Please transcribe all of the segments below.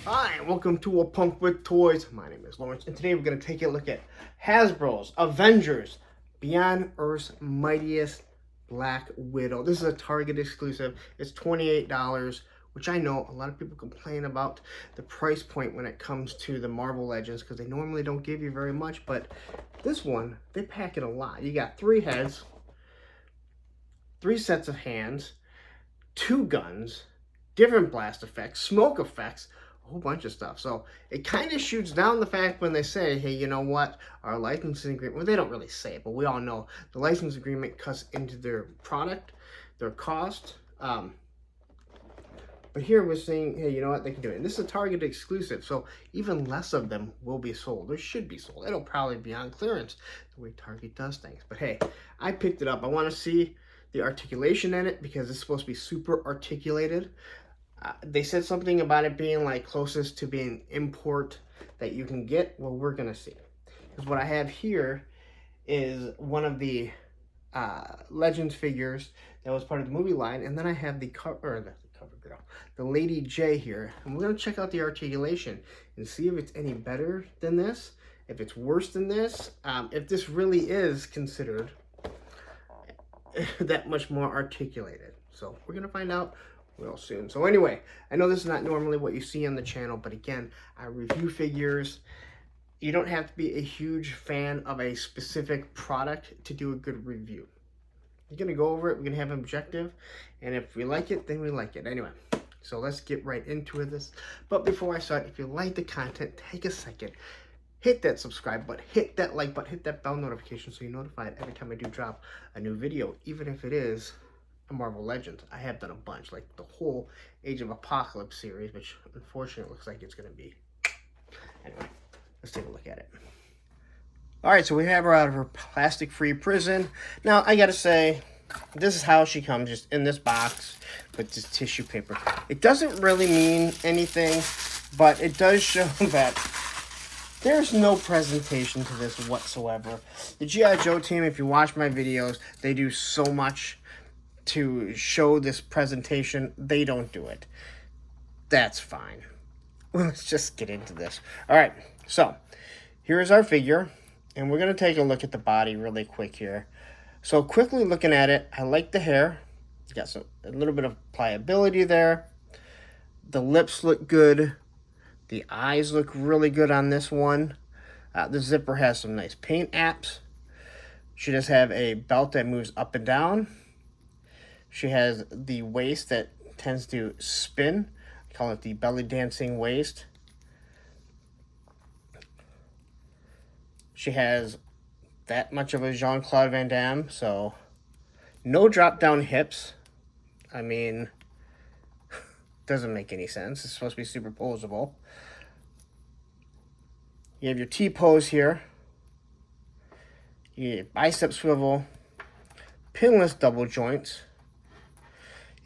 Hi, and welcome to A Punk with Toys. My name is Lawrence, and today we're going to take a look at Hasbro's Avengers Beyond Earth's Mightiest Black Widow. This is a Target exclusive. It's $28, which I know a lot of people complain about the price point when it comes to the Marvel Legends because they normally don't give you very much, but this one, they pack it a lot. You got 3 heads, 3 sets of hands, 2 guns, different blast effects, smoke effects, a whole bunch of stuff. So it kind of shoots down the fact when they say, hey, you know what, our licensing agreement, well, they don't really say it, but we all know the license agreement cuts into their product, their cost. But here we're saying, hey, you know what, they can do it. And this is a Target exclusive, so even less of them will be sold, or should be sold. It'll probably be on clearance, the way Target does things. But hey, I picked it up. I want to see the articulation in it because it's supposed to be super articulated. They said something about it being like closest to being import that you can get. Well, we're gonna see. Because what I have here is one of the Legends figures that was part of the movie line, and then I have the cover girl, the Lady J here, and we're gonna check out the articulation and see if it's any better than this, if it's worse than this, if this really is considered that much more articulated. So we're gonna find out real soon. So anyway, I know this is not normally what you see on the channel, but again, I review figures. You don't have to be a huge fan of a specific product to do a good review. You're gonna go over it, we're gonna have an objective, and if we like it, then we like it. Anyway, so let's get right into this. But before I start, if you like the content, take a second, hit that subscribe button, hit that like button, hit that bell notification so you're notified every time I do drop a new video, even if it is a Marvel Legends. I have done a bunch, like the whole Age of Apocalypse series, which unfortunately looks like it's going to be. Anyway, let's take a look at it. All right, so we have her out of her plastic-free prison. Now, I got to say, this is how she comes, just in this box with this tissue paper. It doesn't really mean anything, but it does show that there's no presentation to this whatsoever. The G.I. Joe team, if you watch my videos, they do so much to show this presentation. They don't do it. That's fine. Let's just get into this. All right, so here's our figure, and we're going to take a look at the body really quick here. So quickly looking at it, I like the hair. You got a little bit of pliability there. The lips look good. The eyes look really good on this one. The zipper has some nice paint apps. She does have a belt that moves up and down. She has the waist that tends to spin. I call it the belly dancing waist. She has that much of a Jean-Claude Van Damme, so no drop down hips. I mean, doesn't make any sense. It's supposed to be superposable. You have your T-pose here. You have bicep swivel, pinless double joints.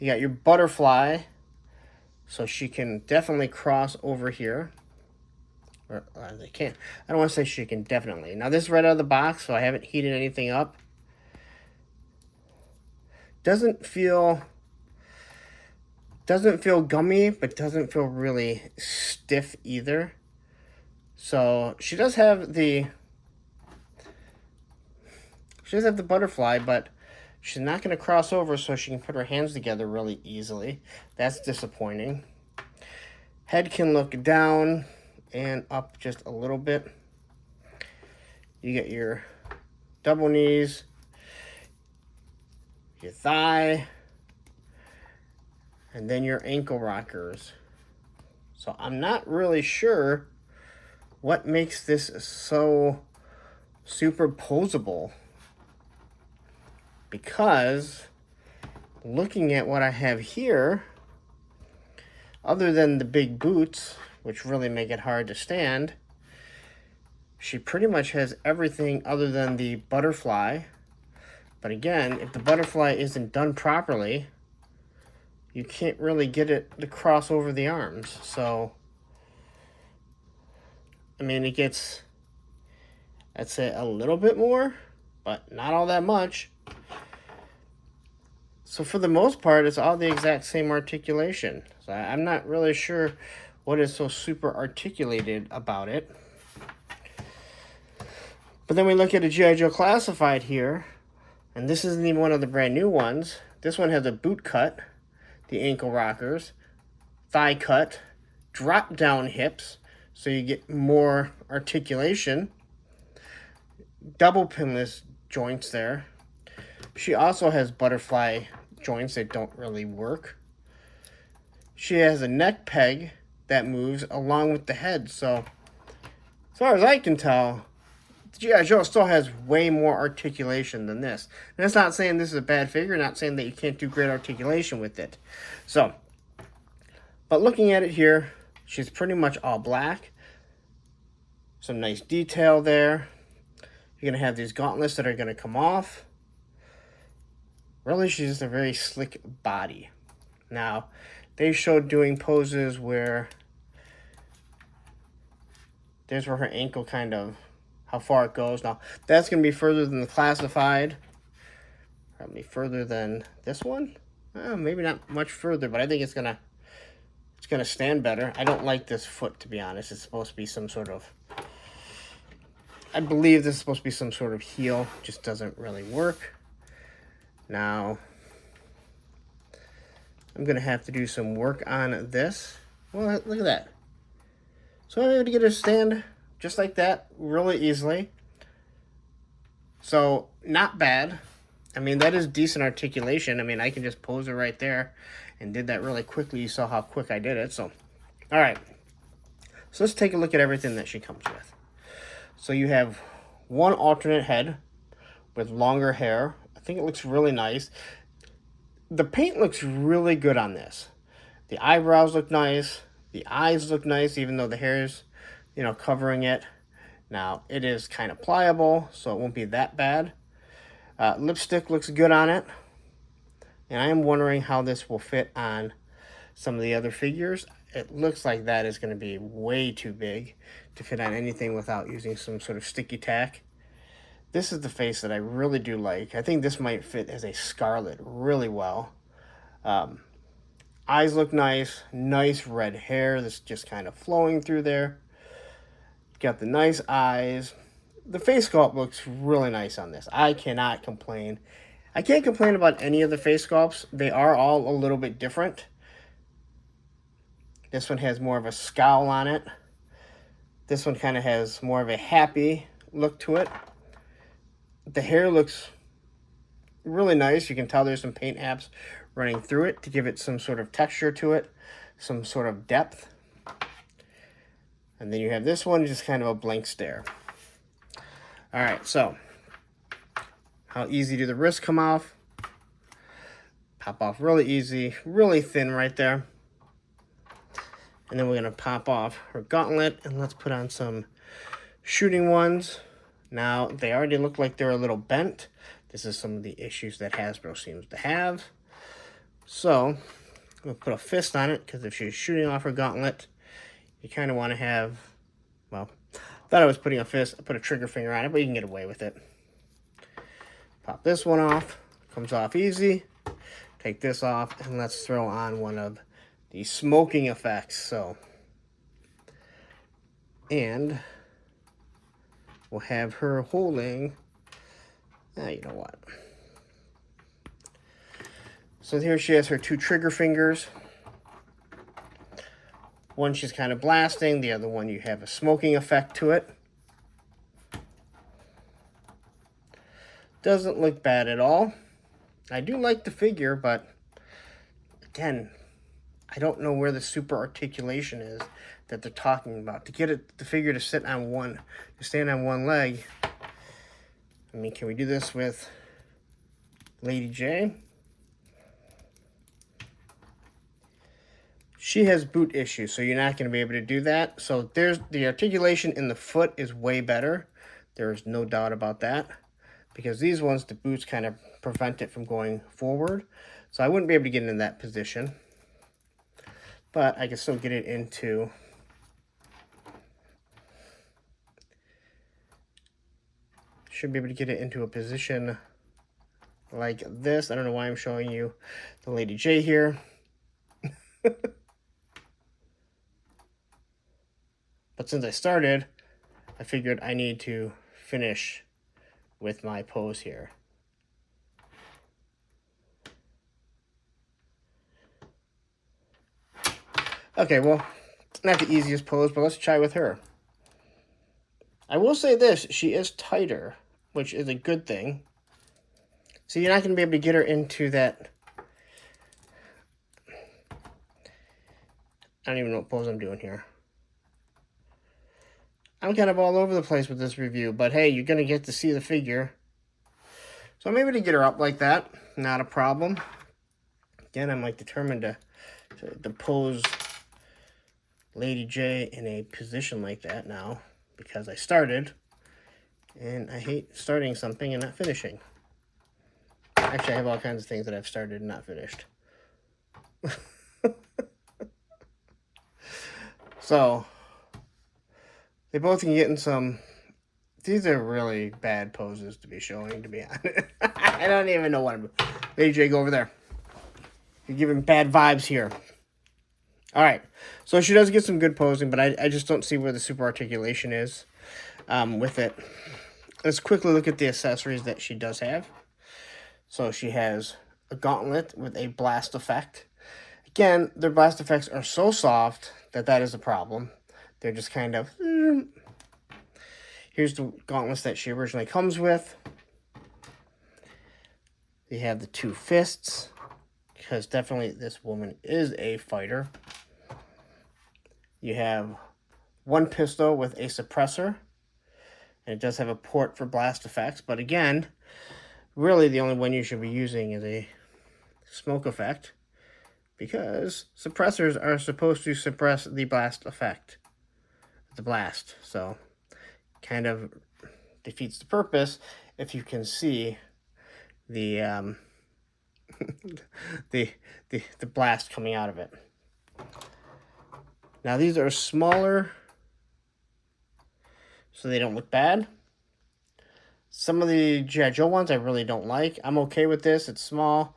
You got your butterfly, so she can definitely cross over here. Or they can't. I don't want to say she can definitely. Now this is right out of the box, so I haven't heated anything up. Doesn't feel gummy, but doesn't feel really stiff either. So she does have the butterfly, but she's not going to cross over so she can put her hands together really easily. That's disappointing. Head can look down and up just a little bit. You get your double knees, your thigh, and then your ankle rockers. So I'm not really sure what makes this so superposable, because looking at what I have here, other than the big boots, which really make it hard to stand, she pretty much has everything other than the butterfly. But again, if the butterfly isn't done properly, you can't really get it to cross over the arms. So, I mean, it gets, I'd say, a little bit more, but not all that much. So for the most part, it's all the exact same articulation. So I'm not really sure what is so super articulated about it. But then we look at a G.I. Joe Classified here, and this isn't even one of the brand new ones. This one has a boot cut, the ankle rockers, thigh cut, drop down hips, so you get more articulation, double pinless joints there. She also has butterfly joints that don't really work. She has a neck peg that moves along with the head, so as far as I can tell, G.I. Joe still has way more articulation than this. And that's not saying this is a bad figure, not saying that you can't do great articulation with it. So, but looking at it here, she's pretty much all black. Some nice detail there. You're going to have these gauntlets that are going to come off. Really, she's just a very slick body. Now, they showed doing poses where there's where her ankle kind of, how far it goes. Now, that's going to be further than the Classified. Probably further than this one. Maybe not much further, but I think it's going to stand better. I don't like this foot, to be honest. It's supposed to be some sort of, I believe this is supposed to be some sort of heel. Just doesn't really work. Now, I'm going to have to do some work on this. Well, look at that. So I'm able to get her to stand just like that really easily. So, not bad. I mean, that is decent articulation. I mean, I can just pose her right there and did that really quickly. You saw how quick I did it. So, all right. So let's take a look at everything that she comes with. So you have one alternate head with longer hair. I think it looks really nice. The paint looks really good on this. The eyebrows look nice. The eyes look nice, even though the hair's, you know, covering it. Now, it is kind of pliable, so it won't be that bad. Lipstick looks good on it. And I am wondering how this will fit on some of the other figures. It looks like that is going to be way too big to fit on anything without using some sort of sticky tack. This is the face that I really do like. I think this might fit as a Scarlet really well. Eyes look nice. Nice red hair that's just kind of flowing through there. Got the nice eyes. The face sculpt looks really nice on this. I cannot complain. I can't complain about any of the face sculpts. They are all a little bit different. This one has more of a scowl on it. This one kind of has more of a happy look to it. The hair looks really nice. You can tell there's some paint apps running through it to give it some sort of texture to it, some sort of depth. And then you have this one, just kind of a blank stare. All right, so how easy do the wrists come off? Pop off really easy, really thin right there. And then we're gonna pop off her gauntlet, and let's put on some shooting ones. Now, they already look like they're a little bent. This is some of the issues that Hasbro seems to have. So, we'll put a fist on it, because if she's shooting off her gauntlet, you kind of want to have, well, I thought I was putting a fist, I put a trigger finger on it, but you can get away with it. Pop this one off, comes off easy. Take this off, and let's throw on one of the smoking effects. So, and we'll have her holding, you know what. So here she has her two trigger fingers. One she's kind of blasting, the other one you have a smoking effect to it. Doesn't look bad at all. I do like the figure, but again, I don't know where the super articulation is that they're talking about. To get the figure to sit on one, to stand on one leg. I mean, can we do this with Lady J? She has boot issues, so you're not going to be able to do that. So there's the articulation in the foot is way better. There's no doubt about that. Because these ones, the boots kind of prevent it from going forward. So I wouldn't be able to get in that position. But I can still get it into should be able to get it into a position like this. I don't know why I'm showing you the Lady J here. But since I started, I figured I need to finish with my pose here. Okay, well, not the easiest pose, but let's try with her. I will say this, she is tighter, which is a good thing. So you're not going to be able to get her into that. I don't even know what pose I'm doing here. I'm kind of all over the place with this review, but hey, you're going to get to see the figure. So I'm able to get her up like that, not a problem. Again, I'm like determined to pose Lady J in a position like that now, because I started, and I hate starting something and not finishing. Actually, I have all kinds of things that I've started and not finished. So, they both can get in some... These are really bad poses to be showing, to be honest. I don't even know what I'm... Lady J, go over there. You're giving bad vibes here. Alright, so she does get some good posing, but I just don't see where the super articulation is with it. Let's quickly look at the accessories that she does have. So she has a gauntlet with a blast effect. Again, their blast effects are so soft that is a problem. They're just kind of... Here's the gauntlets that she originally comes with. You have the 2 fists, because definitely this woman is a fighter. You have 1 pistol with a suppressor, and it does have a port for blast effects, but again, really the only one you should be using is a smoke effect, because suppressors are supposed to suppress the blast effect, the blast, so kind of defeats the purpose if you can see the the blast coming out of it. Now these are smaller, so they don't look bad. Some of the G.I. Joe ones I really don't like. I'm okay with this. It's small,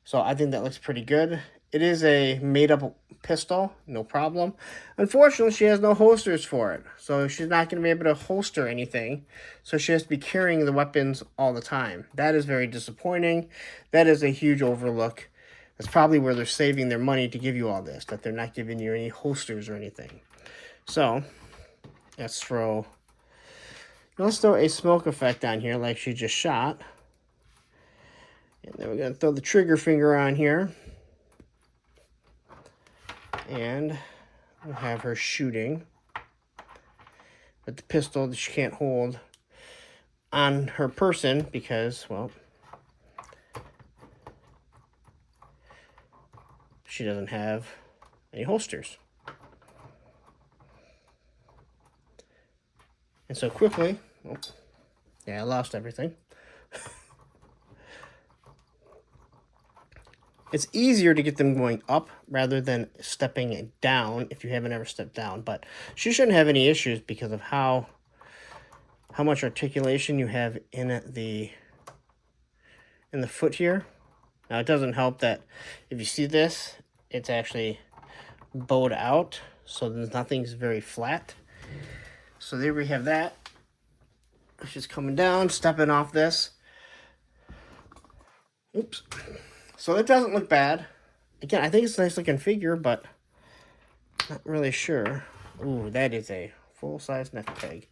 so I think that looks pretty good. It is a made-up pistol, no problem. Unfortunately, she has no holsters for it, so she's not going to be able to holster anything, so she has to be carrying the weapons all the time. That is very disappointing. That is a huge overlook. That's probably where they're saving their money to give you all this, that they're not giving you any holsters or anything. So, let's throw a smoke effect on here like she just shot. And then we're going to throw the trigger finger on here. And we'll have her shooting with the pistol that she can't hold on her person because, well, she doesn't have any holsters. And so quickly, oh, yeah, I lost everything. It's easier to get them going up rather than stepping down if you haven't ever stepped down. But she shouldn't have any issues because of how much articulation you have in the foot here. Now, it doesn't help that if you see this, it's actually bowed out, so nothing's very flat. So there we have that. She's coming down, stepping off this. Oops. So it doesn't look bad. Again, I think it's a nice looking figure, but not really sure. Ooh, that is a full-size neck peg.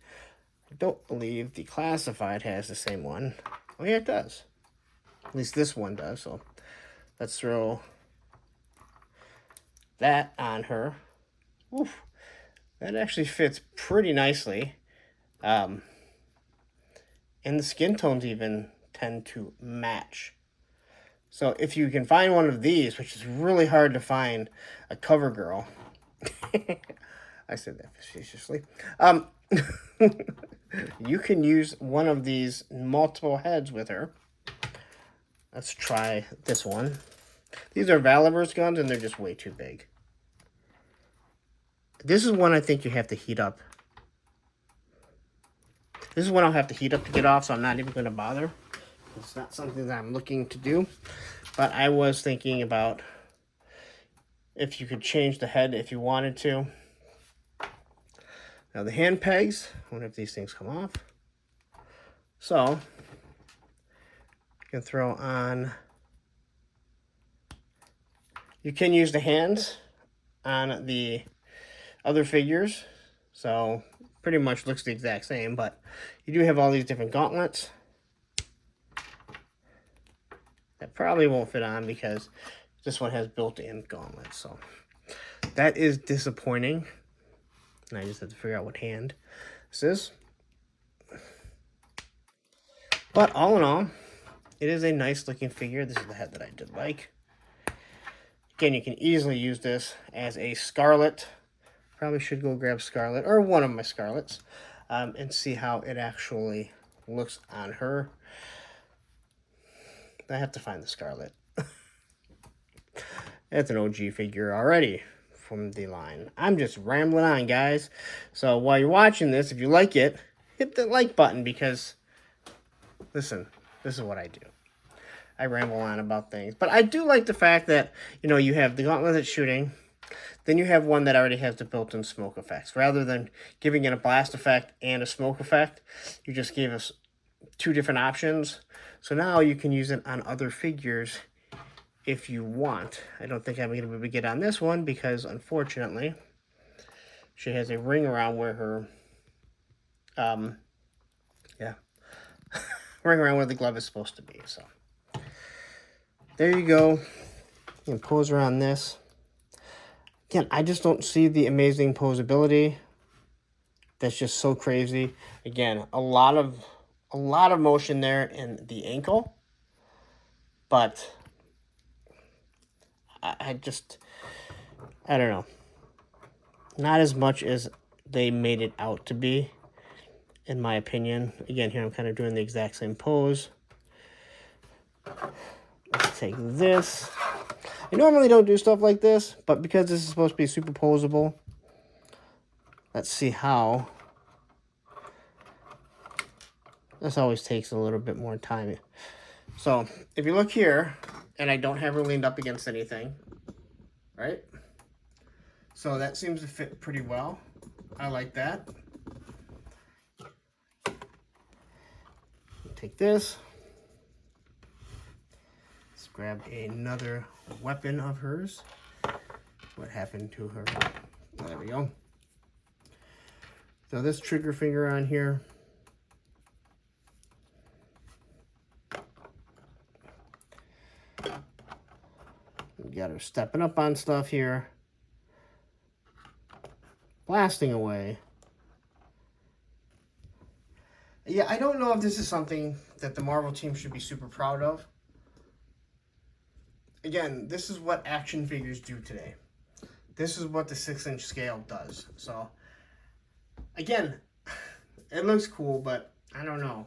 I don't believe the Classified has the same one. Oh yeah, it does. At least this one does, so let's throw that on her. Oof. That actually fits pretty nicely. And the skin tones even tend to match. So if you can find one of these, which is really hard to find a cover girl. I said that facetiously. You can use one of these multiple heads with her. Let's try this one. These are Valiver's guns, and they're just way too big. This is one I think you have to heat up. This is one I'll have to heat up to get off, so I'm not even going to bother. It's not something that I'm looking to do. But I was thinking about if you could change the head if you wanted to. Now the hand pegs, I wonder if these things come off. So, you can throw on, you can use the hands on the other figures. So, pretty much looks the exact same, but you do have all these different gauntlets. That probably won't fit on because this one has built-in gauntlets. So, that is disappointing. And I just have to figure out what hand this is. But all in all, it is a nice looking figure. This is the head that I did like. Again, you can easily use this as a Scarlet. Probably should go grab Scarlet, or one of my Scarlets, and see how it actually looks on her. I have to find the Scarlet. It's an OG figure already from the line. I'm just rambling on, guys. So while you're watching this, if you like it, hit the like button because, listen, this is what I do. I ramble on about things. But I do like the fact that, you know, you have the gauntlet that's shooting. Then you have one that already has the built-in smoke effects. Rather than giving it a blast effect and a smoke effect, you just gave us two different options. So now you can use it on other figures if you want. I don't think I'm going to be able to get on this one because, unfortunately, she has a ring around where her, ring around where the glove is supposed to be. So there you go. You can pose her on this. Again, I just don't see the amazing posability. That's just so crazy. Again, a lot of motion there in the ankle, but I don't know. Not as much as they made it out to be, in my opinion. Again, here I'm kind of doing the exact same pose. Let's take this. I normally don't do stuff like this, but because this is supposed to be super posable, let's see how. This always takes a little bit more time. So, if you look here, and I don't have her leaned up against anything, right? So that seems to fit pretty well. I like that. Take this. Let's grab another weapon of hers. What happened to her? There we go. So this trigger finger on here. We got her stepping up on stuff here. Blasting away. Yeah, I don't know if this is something that the Marvel team should be super proud of. Again, this is what action figures do today. This is what the 6-inch scale does. So, again, it looks cool, but I don't know.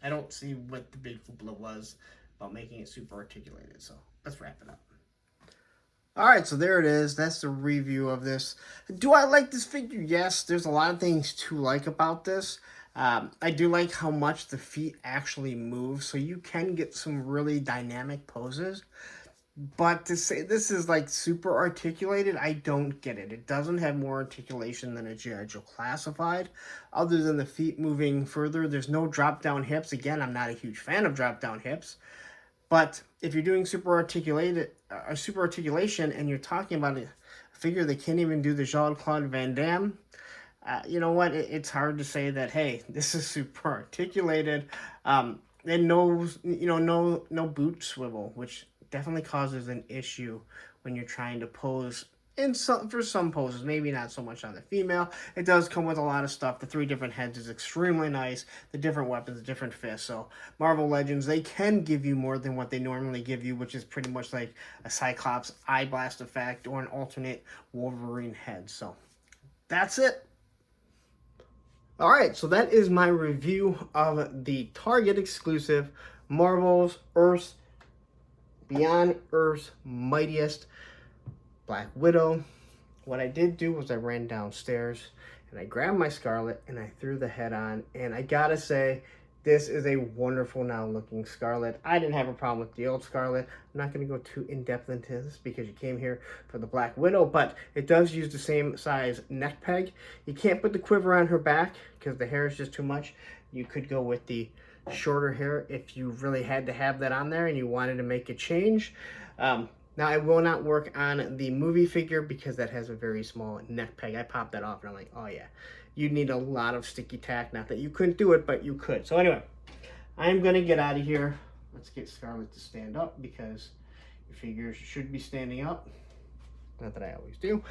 I don't see what the big hoopla was about making it super articulated. So, let's wrap it up. Alright, so there it is. That's the review of this. Do I like this figure? Yes, there's a lot of things to like about this. I do like how much the feet actually move, so you can get some really dynamic poses. But to say this is like super articulated, I don't get it. It doesn't have more articulation than a G.I. Joe Classified. Other than the feet moving further, there's no drop-down hips. Again, I'm not a huge fan of drop-down hips. But if you're doing super articulation and you're talking about a figure that can't even do the Jean-Claude Van Damme, you know what? It's hard to say that, hey, this is super articulated. And no boot swivel, which definitely causes an issue when you're trying to pose for some poses, maybe not so much on the female. It does come with a lot of stuff. The 3 different heads is extremely nice. The different weapons, the different fists. So Marvel Legends, they can give you more than what they normally give you, which is pretty much like a Cyclops eye blast effect or an alternate Wolverine head. So that's it. Alright, so that is my review of the Target exclusive Marvel's Earth's Beyond Earth's Mightiest Black Widow. What I did do was I ran downstairs and I grabbed my Scarlet and I threw the head on, and I gotta say, This is a wonderful now looking Scarlet. I didn't have a problem with the old Scarlet. I'm not going to go too in depth into this because you came here for the Black Widow, but it does use the same size neck peg. You can't put the quiver on her back because the hair is just too much. You could go with the shorter hair if you really had to have that on there and you wanted to make a change. Now I will not work on the movie figure because that has a very small neck peg. I popped that off and I'm like, oh yeah. You'd need a lot of sticky tack. Not that you couldn't do it, but you could. So anyway, I'm going to get out of here. Let's get Scarlet to stand up because your figures should be standing up. Not that I always do.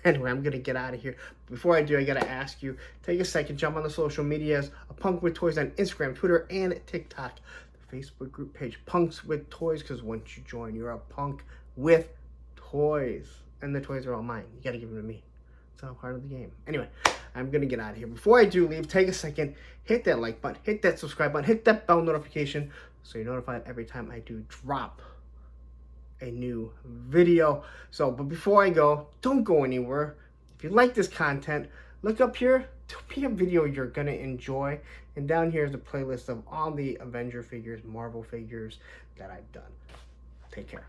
Anyway, I'm going to get out of here. Before I do, I got to ask you, take a second, jump on the social medias, A Punk with Toys on Instagram, Twitter, and TikTok. The Facebook group page, Punks with Toys, because once you join, you're a punk with toys. And the toys are all mine. You got to give them to me. It's all part of the game. Anyway, I'm going to get out of here. Before I do leave, take a second, hit that like button, hit that subscribe button, hit that bell notification so you're notified every time I do drop a new video. So, but before I go, don't go anywhere. If you like this content, look up here. There'll be a video you're going to enjoy. And down here is a playlist of all the Avenger figures, Marvel figures that I've done. Take care.